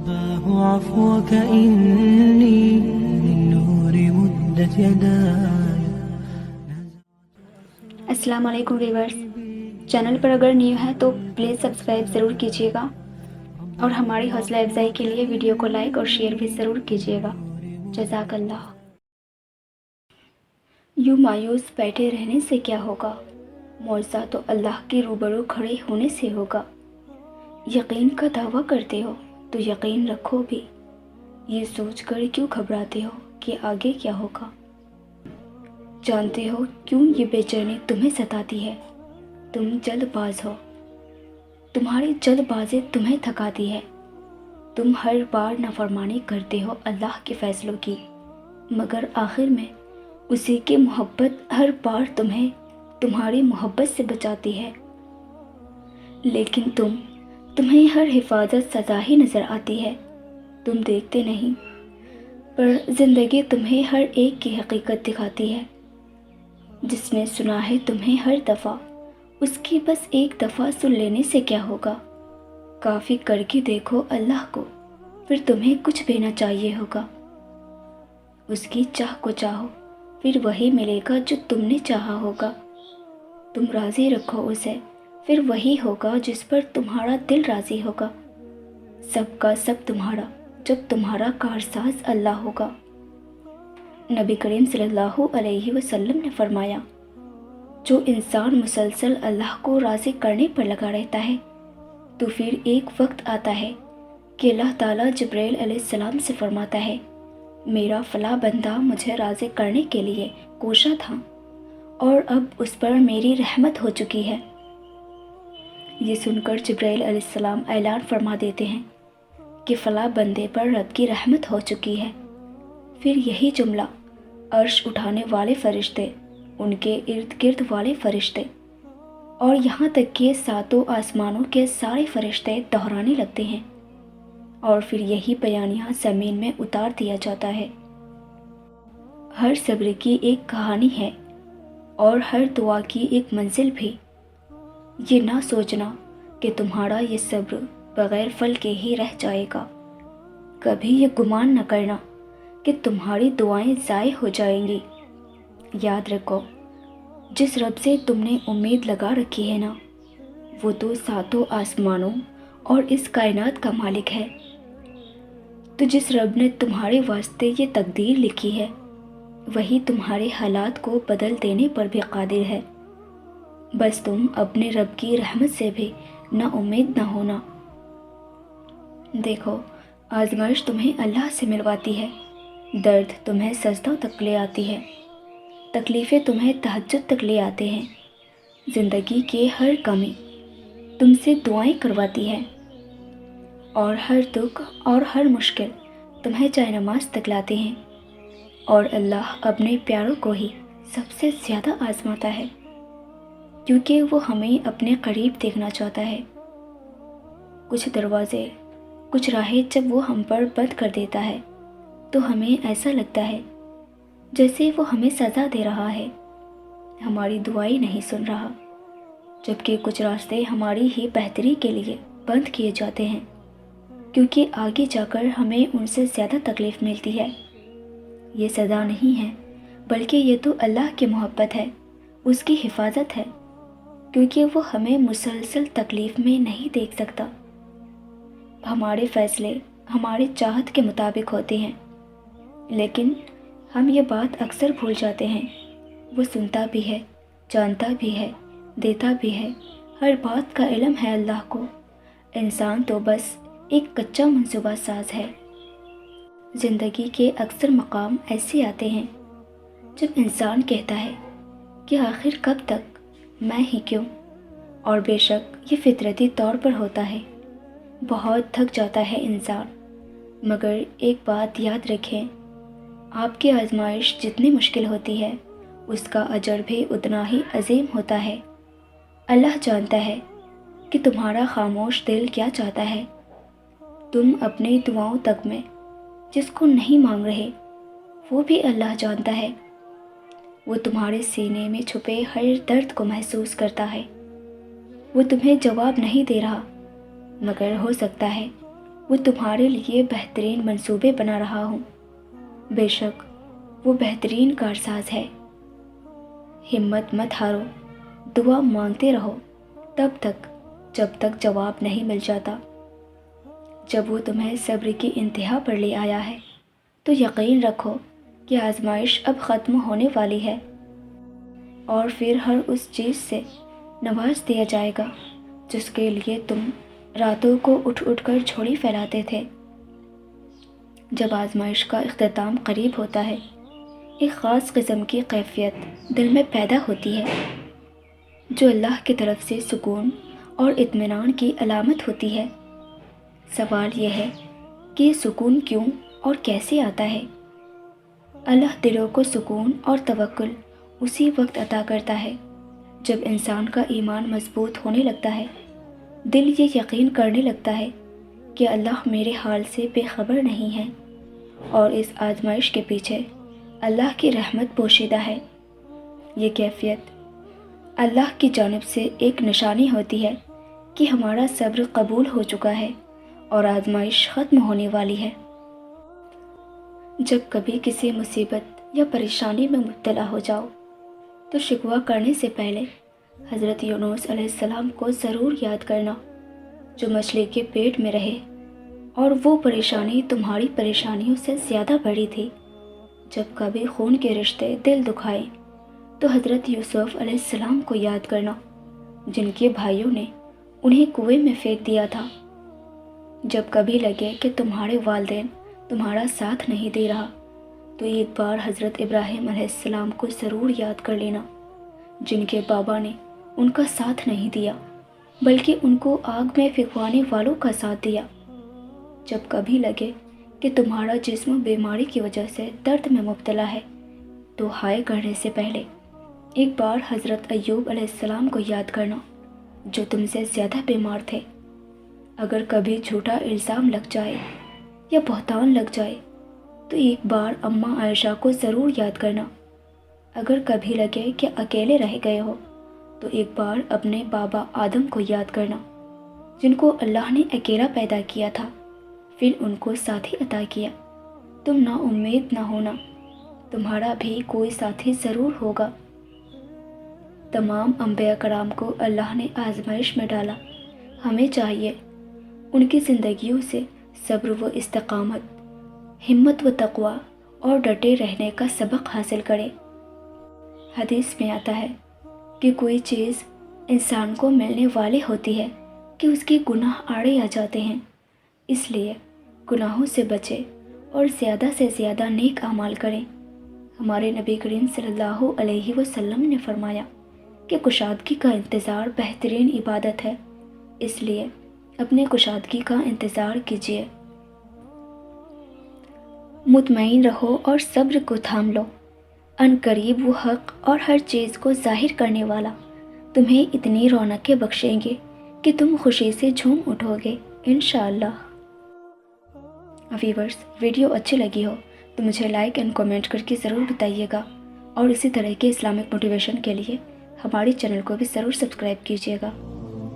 الله عفوك إني من نور مدت يداي. अस्सलाम वालेकुम व्यूअर्स, चैनल पर अगर न्यू है तो प्लीज़ सब्सक्राइब ज़रूर कीजिएगा और हमारी हौसला अफजाई के लिए वीडियो को लाइक और शेयर भी ज़रूर कीजिएगा। जज़ाकल्लाह। यूँ मायूस बैठे रहने से क्या होगा, मौज़ा तो अल्लाह के रूबरू खड़े होने से होगा। यकीन का दावा करते हो तो यकीन रखो भी, ये सोच कर क्यों घबराते हो कि आगे क्या होगा। जानते हो क्यों ये बेचैनी तुम्हें सताती है? तुम जल्दबाज हो, तुम्हारी जल्दबाजी तुम्हें थकाती है। तुम हर बार नाफरमानी करते हो अल्लाह के फ़ैसलों की, मगर आखिर में उसी की मोहब्बत हर बार तुम्हें तुम्हारी मोहब्बत से बचाती है। लेकिन तुम्हें हर हिफाजत सज़ा ही नज़र आती है। तुम देखते नहीं, पर ज़िंदगी तुम्हें हर एक की हकीकत दिखाती है। जिसने सुना है तुम्हें हर दफ़ा, उसकी बस एक दफ़ा सुन लेने से क्या होगा। काफ़ी करके देखो अल्लाह को, फिर तुम्हें कुछ भी ना चाहिए होगा। उसकी चाह को चाहो, फिर वही मिलेगा जो तुमने चाहा होगा। तुम राज़ी रखो उसे, फिर वही होगा जिस पर तुम्हारा दिल राज़ी होगा। सबका सब तुम्हारा, जब तुम्हारा कारसाज अल्लाह होगा। नबी करीम सल्लल्लाहु अलैहि वसल्लम ने फरमाया, जो इंसान मुसलसल अल्लाह को राज़ी करने पर लगा रहता है, तो फिर एक वक्त आता है कि अल्लाह ताला जिब्राइल अलैहिस्सलाम से फरमाता है, मेरा फ़ला बंदा मुझे राज़ी करने के लिए कोशा था और अब उस पर मेरी रहमत हो चुकी है। ये सुनकर जिब्राइल अलैहिस्सलाम ऐलान फरमा देते हैं कि फ़ला बंदे पर रब की रहमत हो चुकी है। फिर यही जुमला अर्श उठाने वाले फरिश्ते, उनके इर्द गिर्द वाले फरिश्ते और यहाँ तक कि सातों आसमानों के सारे फरिश्ते दोहराने लगते हैं और फिर यही बयानिया ज़मीन में उतार दिया जाता है। हर सब्र की एक कहानी है और हर दुआ की एक मंजिल भी। ये ना सोचना कि तुम्हारा ये सब्र बग़ैर फल के ही रह जाएगा। कभी ये गुमान न करना कि तुम्हारी दुआएं ज़ाय हो जाएंगी। याद रखो, जिस रब से तुमने उम्मीद लगा रखी है ना, वो तो सातों आसमानों और इस कायनात का मालिक है। तो जिस रब ने तुम्हारे वास्ते ये तकदीर लिखी है, वही तुम्हारे हालात को बदल देने पर भी कादिर है। बस तुम अपने रब की रहमत से भी ना उम्मीद ना होना। देखो, आज़माइश तुम्हें अल्लाह से मिलवाती है, दर्द तुम्हें सजदों तक ले आती है, तकलीफ़ें तुम्हें तहज्जुद तक ले आते हैं। ज़िंदगी के हर कमी तुमसे दुआएं करवाती है और हर दुख और हर मुश्किल तुम्हें जायनमाज़ तक लाते हैं। और अल्लाह अपने प्यारों को ही सबसे ज़्यादा आज़माता है, क्योंकि वो हमें अपने करीब देखना चाहता है। कुछ दरवाज़े, कुछ राहें जब वो हम पर बंद कर देता है, तो हमें ऐसा लगता है जैसे वो हमें सज़ा दे रहा है, हमारी दुआएं नहीं सुन रहा। जबकि कुछ रास्ते हमारी ही बेहतरी के लिए बंद किए जाते हैं, क्योंकि आगे जाकर हमें उनसे ज़्यादा तकलीफ़ मिलती है। ये सज़ा नहीं है, बल्कि ये तो अल्लाह की मोहब्बत है, उसकी हिफाजत है, क्योंकि वो हमें मुसलसल तकलीफ़ में नहीं देख सकता। हमारे फ़ैसले हमारे चाहत के मुताबिक होते हैं, लेकिन हम ये बात अक्सर भूल जाते हैं, वो सुनता भी है, जानता भी है, देता भी है, हर बात का इल्म है अल्लाह को। इंसान तो बस एक कच्चा मंसूबा साज है। ज़िंदगी के अक्सर मकाम ऐसे आते हैं जब इंसान कहता है कि आखिर कब तक, मैं ही क्यों। और बेशक ये फितरती तौर पर होता है, बहुत थक जाता है इंसान। मगर एक बात याद रखें, आपकी आजमाइश जितनी मुश्किल होती है, उसका अजर भी उतना ही अजीम होता है। अल्लाह जानता है कि तुम्हारा खामोश दिल क्या चाहता है। तुम अपनी दुआओं तक में जिसको नहीं मांग रहे, वो भी अल्लाह जानता है। वो तुम्हारे सीने में छुपे हर दर्द को महसूस करता है। वो तुम्हें जवाब नहीं दे रहा, मगर हो सकता है وہ تمہارے لیے بہترین منصوبے بنا رہا ہوں۔ بے شک وہ بہترین کارساز ہے۔ ہمت مت ہارو، دعا مانگتے رہو تب تک جب تک جواب نہیں مل جاتا۔ جب وہ تمہیں صبر کی انتہا پر لے آیا ہے تو یقین رکھو کہ آزمائش اب ختم ہونے والی ہے، اور پھر ہر اس چیز سے نواز دیا جائے گا جس کے لیے تم راتوں کو اٹھ اٹھ کر جھولی پھیلاتے تھے۔ جب آزمائش کا اختتام قریب ہوتا ہے، ایک خاص قسم کی کیفیت دل میں پیدا ہوتی ہے جو اللہ کی طرف سے سکون اور اطمینان کی علامت ہوتی ہے۔ سوال یہ ہے کہ یہ سکون کیوں اور کیسے آتا ہے؟ اللہ دلوں کو سکون اور توکل اسی وقت عطا کرتا ہے جب انسان کا ایمان مضبوط ہونے لگتا ہے۔ دل یہ یقین کرنے لگتا ہے کہ اللہ میرے حال سے بے خبر نہیں ہے، اور اس آزمائش کے پیچھے اللہ کی رحمت پوشیدہ ہے۔ یہ کیفیت اللہ کی جانب سے ایک نشانی ہوتی ہے کہ ہمارا صبر قبول ہو چکا ہے اور آزمائش ختم ہونے والی ہے۔ جب کبھی کسی مصیبت یا پریشانی میں مبتلا ہو جاؤ تو شکوہ کرنے سے پہلے حضرت یونس علیہ السلام کو ضرور یاد کرنا، جو مچھلی کے پیٹ میں رہے، اور وہ پریشانی تمہاری پریشانیوں سے زیادہ بڑی تھی۔ جب کبھی خون کے رشتے دل دکھائے تو حضرت یوسف علیہ السلام کو یاد کرنا، جن کے بھائیوں نے انہیں کنویں میں پھینک دیا تھا۔ جب کبھی لگے کہ تمہارے والدین تمہارا ساتھ نہیں دے رہا تو ایک بار حضرت ابراہیم علیہ السلام کو ضرور یاد کر لینا، جن کے بابا نے ان کا ساتھ نہیں دیا بلکہ ان کو آگ میں پھینکوانے والوں کا ساتھ دیا۔ جب کبھی لگے کہ تمہارا جسم بیماری کی وجہ سے درد میں مبتلا ہے تو ہائے کرنے سے پہلے ایک بار حضرت ایوب علیہ السلام کو یاد کرنا، جو تم سے زیادہ بیمار تھے۔ اگر کبھی جھوٹا الزام لگ جائے یا بہتان لگ جائے تو ایک بار اماں عائشہ کو ضرور یاد کرنا۔ اگر کبھی لگے کہ اکیلے رہ گئے ہو تو ایک بار اپنے بابا آدم کو یاد کرنا، جن کو اللہ نے اکیلا پیدا کیا تھا پھر ان کو ساتھی عطا کیا۔ تم نا امید نہ ہونا، تمہارا بھی کوئی ساتھی ضرور ہوگا۔ تمام انبیاء کرام کو اللہ نے آزمائش میں ڈالا۔ ہمیں چاہیے ان کی زندگیوں سے صبر و استقامت، ہمت و تقوی اور ڈٹے رہنے کا سبق حاصل کریں۔ حدیث میں آتا ہے کہ کوئی چیز انسان کو ملنے والی ہوتی ہے کہ اس کے گناہ آڑے آ جاتے ہیں، اس لیے گناہوں سے بچے اور زیادہ سے زیادہ نیک اعمال کریں۔ ہمارے نبی کریم صلی اللہ علیہ وسلم نے فرمایا کہ کشادگی کا انتظار بہترین عبادت ہے، اس لیے اپنے کشادگی کا انتظار کیجیے۔ مطمئن رہو اور صبر کو تھام لو، ان قریب وہ حق اور ہر چیز کو ظاہر کرنے والا تمہیں اتنی رونقیں بخشیں گے کہ تم خوشی سے جھوم اٹھو گے انشاءاللہ۔ ویورز، ویڈیو اچھی لگی ہو تو مجھے لائک اینڈ کمنٹ کر کے ضرور بتائیے گا، اور اسی طرح کے اسلامک موٹیویشن کے لیے ہمارے چینل کو بھی ضرور سبسکرائب کیجیے گا۔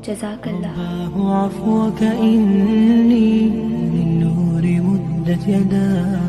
جزاک اللہ۔ الله عفوك إني للنور مدت يداي